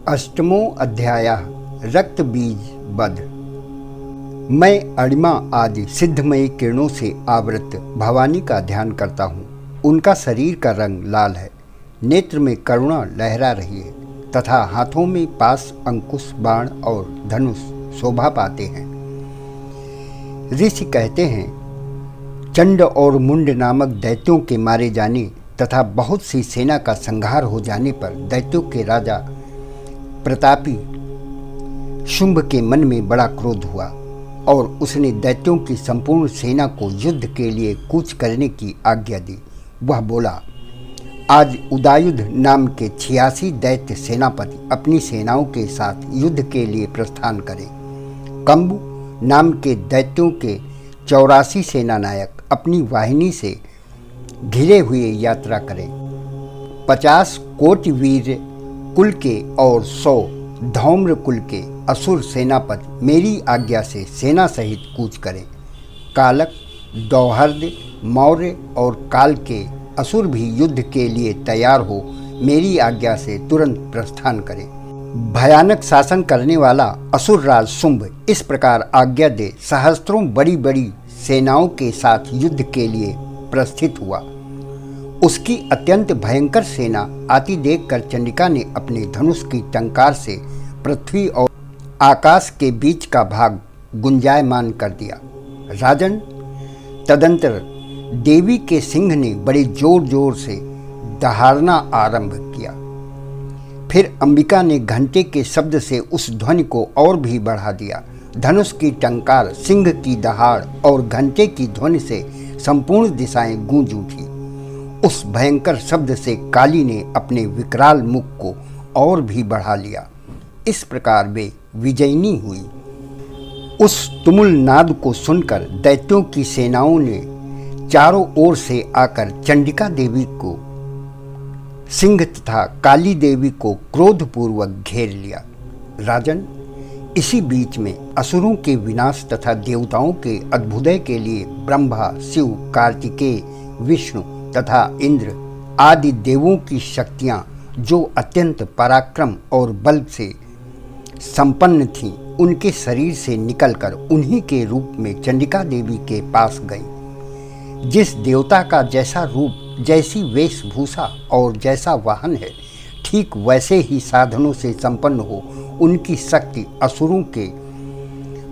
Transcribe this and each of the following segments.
अष्टमो अध्यायः रक्त बीज वध। मैं अणिमा आदि सिद्धमयी किरणों से आवृत भवानी का ध्यान करता हूँ। उनका शरीर का रंग लाल है, नेत्र में करुणा लहरा रही है तथा हाथों में पास अंकुश बाण और धनुष शोभा पाते हैं। ऋषि कहते हैं, चंड और मुंड नामक दैत्यों के मारे जाने तथा बहुत सी सेना का संहार हो जाने पर दैत्यों के राजा प्रतापी शुंभ के मन में बड़ा क्रोध हुआ और उसने दैत्यों की संपूर्ण सेना को युद्ध के लिए कूच करने की आज्ञा दी। वह बोला, आज उदायुध नाम के 86 दैत्य सेनापति अपनी सेनाओं के साथ युद्ध के लिए प्रस्थान करें। कंबु नाम के दैत्यों के 84 सेनानायक अपनी वाहिनी से घिरे हुए यात्रा करें। 50 कोटि वीर कुल के और 100 धौम्र कुल के असुर सेनापति मेरी आज्ञा से सेना सहित कूच करें। कालक, दौहर्द, मौर्य और काल के असुर भी युद्ध के लिए तैयार हो मेरी आज्ञा से तुरंत प्रस्थान करें। भयानक शासन करने वाला असुर राज शुंभ इस प्रकार आज्ञा दे सहस्त्रों बड़ी बड़ी सेनाओं के साथ युद्ध के लिए प्रस्थित हुआ। उसकी अत्यंत भयंकर सेना आती देखकर चंडिका ने अपने धनुष की टंकार से पृथ्वी और आकाश के बीच का भाग गुंजायमान कर दिया। राजन, तदंतर देवी के सिंह ने बड़े जोर जोर से दहाड़ना आरंभ किया। फिर अंबिका ने घंटे के शब्द से उस ध्वनि को और भी बढ़ा दिया। धनुष की टंकार, सिंह की दहाड़ और घंटे की ध्वनि से संपूर्ण दिशाएं गूंज उठी। उस भयंकर शब्द से काली ने अपने विकराल मुख को और भी बढ़ा लिया। इस प्रकार वे विजयिनी हुई। उस तुमुल नाद को सुनकर दैत्यों की सेनाओं ने चारों ओर से आकर चंडिका देवी को, सिंह तथा काली देवी को क्रोधपूर्वक घेर लिया। राजन, इसी बीच में असुरों के विनाश तथा देवताओं के अभ्युदय के लिए ब्रह्मा, शिव, कार्तिकेय, विष्णु तथा इंद्र आदि देवों की शक्तियां जो अत्यंत पराक्रम और बल से संपन्न थीं, उनके शरीर से निकलकर उन्हीं के रूप में चंडिका देवी के पास गईं। जिस देवता का जैसा रूप, जैसी वेशभूषा और जैसा वाहन है, ठीक वैसे ही साधनों से संपन्न हो उनकी शक्ति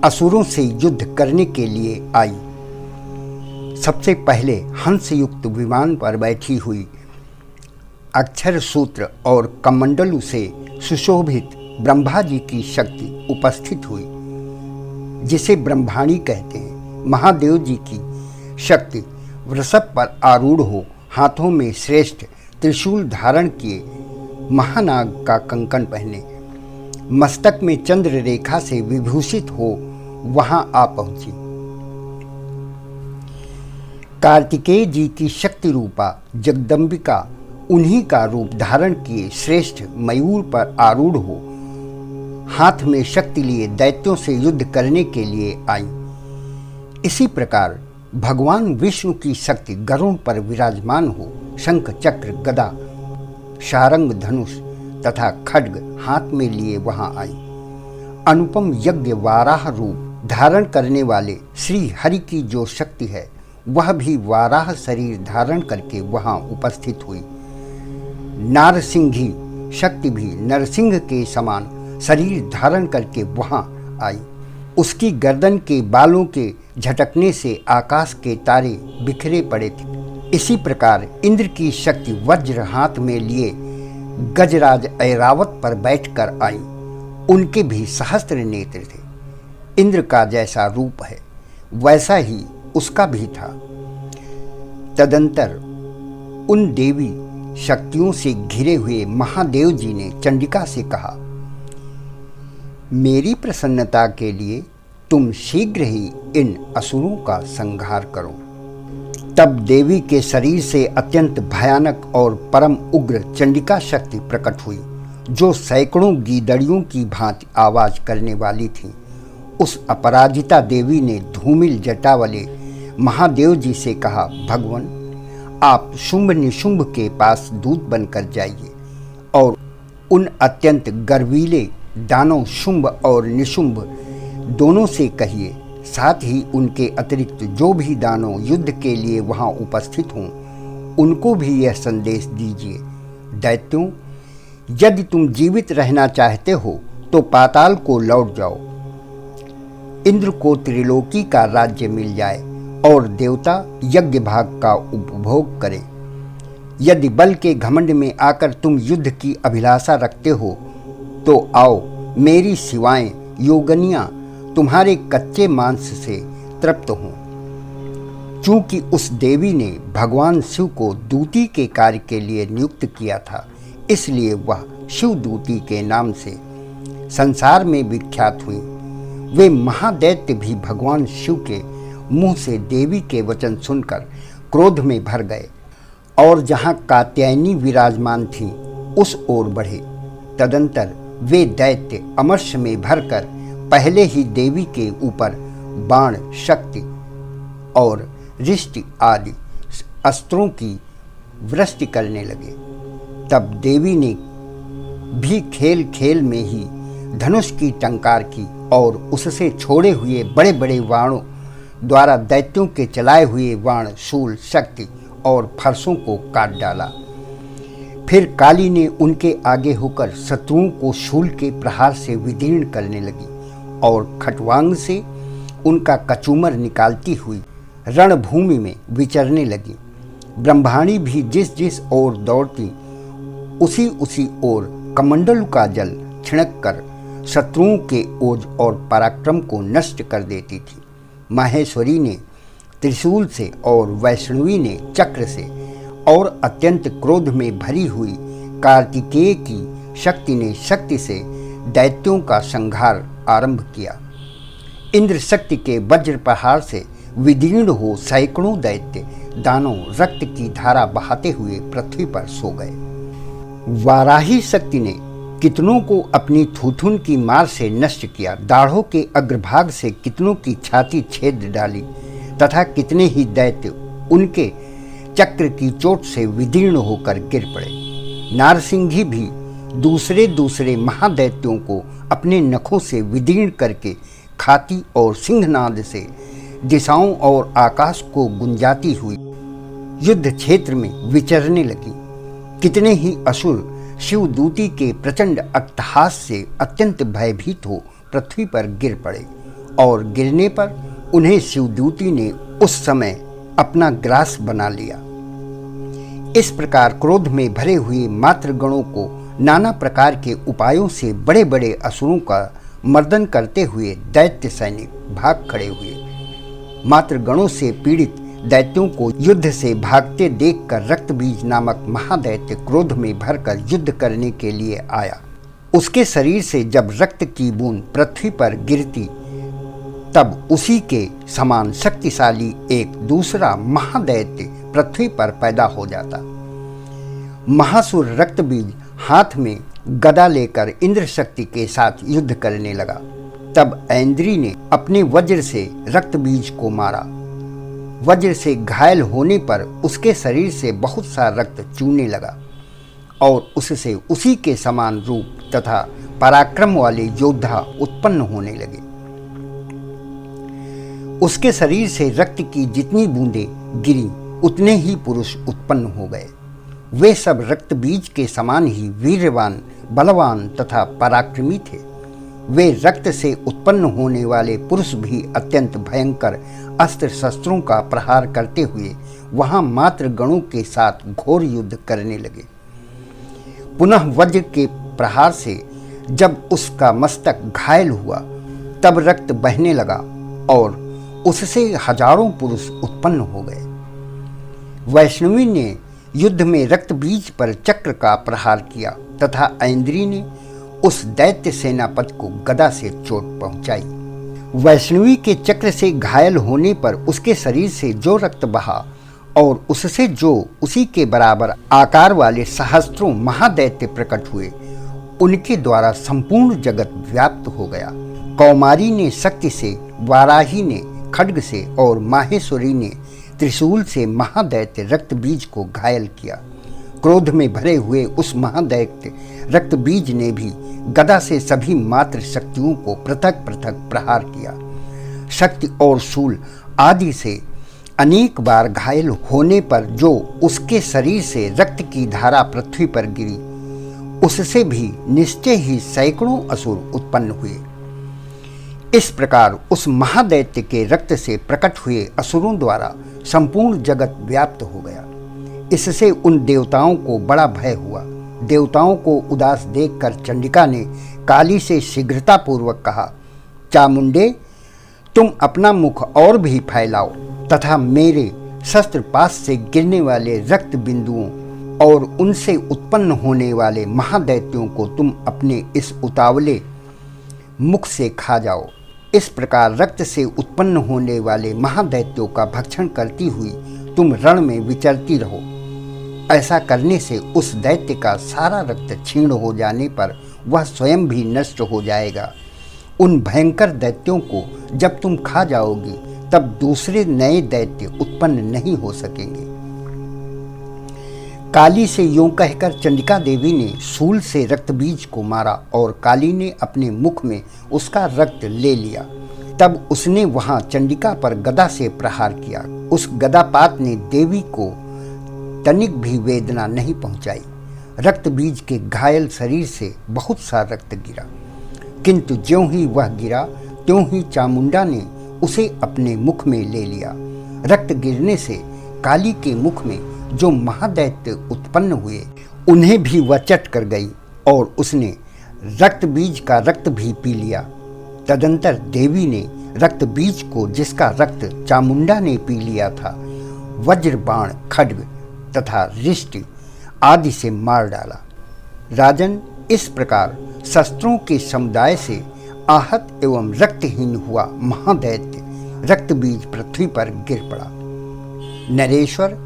असुरों से युद्ध करने के लिए आई। सबसे पहले हंस युक्त विमान पर बैठी हुई अक्षर सूत्र और कमंडलू से सुशोभित ब्रह्मा जी की शक्ति उपस्थित हुई, जिसे ब्रह्माणी कहते हैं। महादेव जी की शक्ति वृषभ पर आरूढ़ हो, हाथों में श्रेष्ठ त्रिशूल धारण किए, महानाग का कंकण पहने, मस्तक में चंद्र रेखा से विभूषित हो वहां आ पहुंची। कार्तिकेय जी की शक्ति रूपा जगदम्बिका उन्हीं का रूप धारण किए श्रेष्ठ मयूर पर आरूढ़ हो हाथ में शक्ति लिए दैत्यों से युद्ध करने के लिए आई। इसी प्रकार भगवान विष्णु की शक्ति गरुड़ पर विराजमान हो शंख, चक्र, गदा, शारंग, धनुष तथा खड्ग हाथ में लिए वहां आई। अनुपम यज्ञ वाराह रूप धारण करने वाले श्री हरि की जो शक्ति है, वह भी वाराह शरीर धारण करके वहां उपस्थित हुई। नारसिंही शक्ति भी नरसिंह के समान शरीर धारण करके वहां आई। उसकी गर्दन के बालों के झटकने से आकाश के तारे बिखरे पड़े थे। इसी प्रकार इंद्र की शक्ति वज्र हाथ में लिए गजराज ऐरावत पर बैठकर आई। उनके भी सहस्त्र नेत्र थे। इंद्र का जैसा रूप है, वैसा ही उसका भी था। तदंतर उन देवी शक्तियों से घिरे हुए महादेव जी ने चंडिका से कहा, मेरी प्रसन्नता के लिए तुम शीघ्र ही इन असुरों का संहार करो। तब देवी के शरीर से अत्यंत भयानक और परम उग्र चंडिका शक्ति प्रकट हुई, जो सैकड़ों गीदड़ियों की भांति आवाज करने वाली थी। उस अपराजिता देवी ने धूमिल जटा वाले महादेव जी से कहा, भगवान, आप शुंभ निशुंभ के पास दूत बनकर जाइए और उन अत्यंत गर्वीले दानव शुंभ और निशुंभ दोनों से कहिए, साथ ही उनके अतिरिक्त जो भी दानव युद्ध के लिए वहां उपस्थित हों उनको भी यह संदेश दीजिए, दैत्यों, यदि तुम जीवित रहना चाहते हो तो पाताल को लौट जाओ। इंद्र को त्रिलोकी का राज्य मिल जाए और देवता यज्ञ भाग का उपभोग करें। यदि बल के घमंड में आकर तुम युद्ध की अभिलाषा रखते हो तो आओ, मेरी शिवाएं योगनियां तुम्हारे कच्चे मांस से तृप्त हों। चूंकि उस देवी ने भगवान शिव को दूती के कार्य के लिए नियुक्त किया था, इसलिए वह शिवदूती के नाम से संसार में विख्यात हुई। वे महादैत्य भी भगवान शिव के मुंह से देवी के वचन सुनकर क्रोध में भर गए और जहां कात्यायनी विराजमान थीं उस ओर बढ़े। तदंतर वे दैत्य अमर्ष में भरकर पहले ही देवी के ऊपर बाण, शक्ति और रिष्टि आदि अस्त्रों की वृष्टि करने लगे। तब देवी ने भी खेल खेल में ही धनुष की टंकार की और उससे छोड़े हुए बड़े बड़े बाणों द्वारा दैत्यों के चलाए हुए बाण, शूल, शक्ति और फरसों को काट डाला। फिर काली ने उनके आगे होकर शत्रुओं को शूल के प्रहार से विदीर्ण करने लगी और खटवांग से उनका कचूमर निकालती हुई रणभूमि में विचरने लगी। ब्रह्माणी भी जिस जिस ओर दौड़ती उसी उसी ओर कमंडलू का जल छिड़क कर शत्रुओं के ओज और पराक्रम को नष्ट कर देती थी। माहेश्वरी ने त्रिशूल से और वैष्णवी ने चक्र से और अत्यंत क्रोध में भरी हुई कार्तिकेय की शक्ति ने शक्ति से दैत्यों का संहार आरंभ किया। इंद्र शक्ति के वज्र प्रहार से विदीर्ण हो सैकड़ों दैत्य दानव रक्त की धारा बहाते हुए पृथ्वी पर सो गए। वाराही शक्ति ने कितनों को अपनी थूथुन की मार से नष्ट किया, दाढ़ों के अग्रभाग से कितनों की छाती छेद डाली तथा कितने ही दैत्य उनके चक्र की चोट से विदीर्ण होकर गिर पड़े। नारसिंही भी दूसरे दूसरे महादैत्यों को अपने नखों से विदीर्ण करके खाती और सिंहनाद से दिशाओं और आकाश को गुंजाती हुई युद्ध क्षेत्र में विचरने लगी। कितने ही असुर शिवदूती के प्रचंड अट्टहास से अत्यंत भयभीत हो पृथ्वी पर गिर पड़े और गिरने पर उन्हें शिवदूती ने उस समय अपना ग्रास बना लिया। इस प्रकार क्रोध में भरे हुए मातृगणों को नाना प्रकार के उपायों से बड़े बड़े असुरों का मर्दन करते हुए दैत्य सैनिक भाग खड़े हुए। मातृगणों से पीड़ित दैत्यों को युद्ध से भागते देखकर रक्तबीज नामक महादैत्य क्रोध में भरकर युद्ध करने के लिए आया। उसके शरीर से जब रक्त की बूंद पृथ्वी पर गिरती तब उसी के समान शक्तिशाली एक दूसरा महादैत्य पृथ्वी पर पैदा हो जाता। महासुर रक्तबीज हाथ में गदा लेकर इंद्र शक्ति के साथ युद्ध करने लगा। तब ऐन्द्री ने अपने वज्र से रक्तबीज को मारा। वज्र से घायल होने पर उसके शरीर से बहुत सा रक्त चूने लगा और उससे उसी के समान रूप तथा पराक्रम वाले योद्धा उत्पन्न होने लगे। उसके शरीर से रक्त की जितनी बूंदें गिरी उतने ही पुरुष उत्पन्न हो गए। वे सब रक्त बीज के समान ही वीर्यवान, बलवान तथा पराक्रमी थे। वे रक्त से उत्पन्न होने वाले पुरुष भी अत्यंत भयंकर अस्त्र शस्त्रों का प्रहार करते हुए वहां मात्र गणों के साथ घोर युद्ध करने लगे। पुनः वज्र के प्रहार से जब उसका मस्तक घायल हुआ तब रक्त बहने लगा और उससे हजारों पुरुष उत्पन्न हो गए। वैष्णवी ने युद्ध में रक्त बीज पर चक्र का प्रहार किया तथा ऐन्द्री ने उस दैत्य सेनापति को गदा से चोट पहुंचाई। वैष्णवी के चक्र से घायल होने पर उसके शरीर से जो रक्त बहा और उससे जो उसी के बराबर आकार वाले सहस्त्रों महादैत्य प्रकट हुए, उनके द्वारा संपूर्ण जगत व्याप्त हो गया। कौमारी ने शक्ति से, वाराही ने खड्ग से और माहेश्वरी ने त्रिशूल से महादैत्य रक्तबीज को घायल किया। क्रोध में भरे हुए उस महादैत्य रक्त बीज ने भी गदा से सभी मात्र शक्तियों को पृथक पृथक प्रहार किया। शक्ति और शूल आदि से अनेक बार घायल होने पर जो उसके शरीर से रक्त की धारा पृथ्वी पर गिरी, उससे भी निश्चय ही सैकड़ों असुर उत्पन्न हुए। इस प्रकार उस महादैत्य के रक्त से प्रकट हुए असुरों द्वारा संपूर्ण जगत व्याप्त हो गया। इससे उन देवताओं को बड़ा भय हुआ। देवताओं को उदास देखकर चंडिका ने काली से शीघ्रतापूर्वक कहा, चामुंडे, तुम अपना मुख और भी फैलाओ तथा मेरे शस्त्रपात से गिरने वाले रक्त बिंदुओं और उनसे उत्पन्न होने वाले महादैत्यों को तुम अपने इस उतावले मुख से खा जाओ। इस प्रकार रक्त से उत्पन्न होने वाले महादैत्यों का भक्षण करती हुई तुम रण में विचरती रहो। ऐसा करने से उस दैत्य का सारा रक्त क्षीण हो जाने पर वह स्वयं भी नष्ट हो जाएगा। उन भयंकर दैत्यों को जब तुम खा जाओगी तब दूसरे नए दैत्य उत्पन्न नहीं हो सकेंगे। काली से यूं कहकर चंडिका देवी ने शूल से रक्त बीज को मारा और काली ने अपने मुख में उसका रक्त ले लिया। तब उसने वहां चंडिका पर गदा से प्रहार किया। उस गदापात ने देवी को तनिक भी वेदना नहीं पहुंचाई। रक्त बीज के घायल शरीर से बहुत सा रक्त गिरा, किंतु ज्यों ही वह गिरा त्यों ही चामुंडा ने उसे अपने मुख में ले लिया। रक्त गिरने से काली के मुख में जो महादैत्य उत्पन्न हुए उन्हें भी वह चट कर गई और उसने रक्त बीज का रक्त भी पी लिया। तदंतर देवी ने रक्त बीज को, जिसका रक्त चामुंडा ने पी लिया था, वज्र, बाण, खड्ग तथा रिष्टि आदि से मार डाला। राजन, इस प्रकार शस्त्रों के समुदाय से आहत एवं रक्तहीन हुआ महादैत्य रक्त बीज पृथ्वी पर गिर पड़ा। नरेश्वर,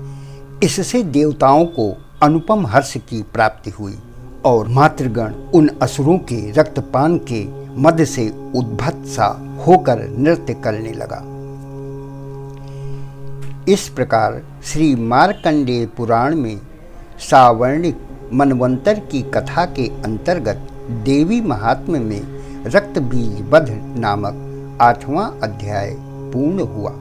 इससे देवताओं को अनुपम हर्ष की प्राप्ति हुई और मातृगण उन असुरों के रक्तपान के मद से उद्भत सा होकर नृत्य करने लगा। इस प्रकार श्री मार्कंडेय पुराण में सावर्णिक मनवंतर की कथा के अंतर्गत देवी महात्म्य में रक्त बीज वध नामक 8वां अध्याय पूर्ण हुआ।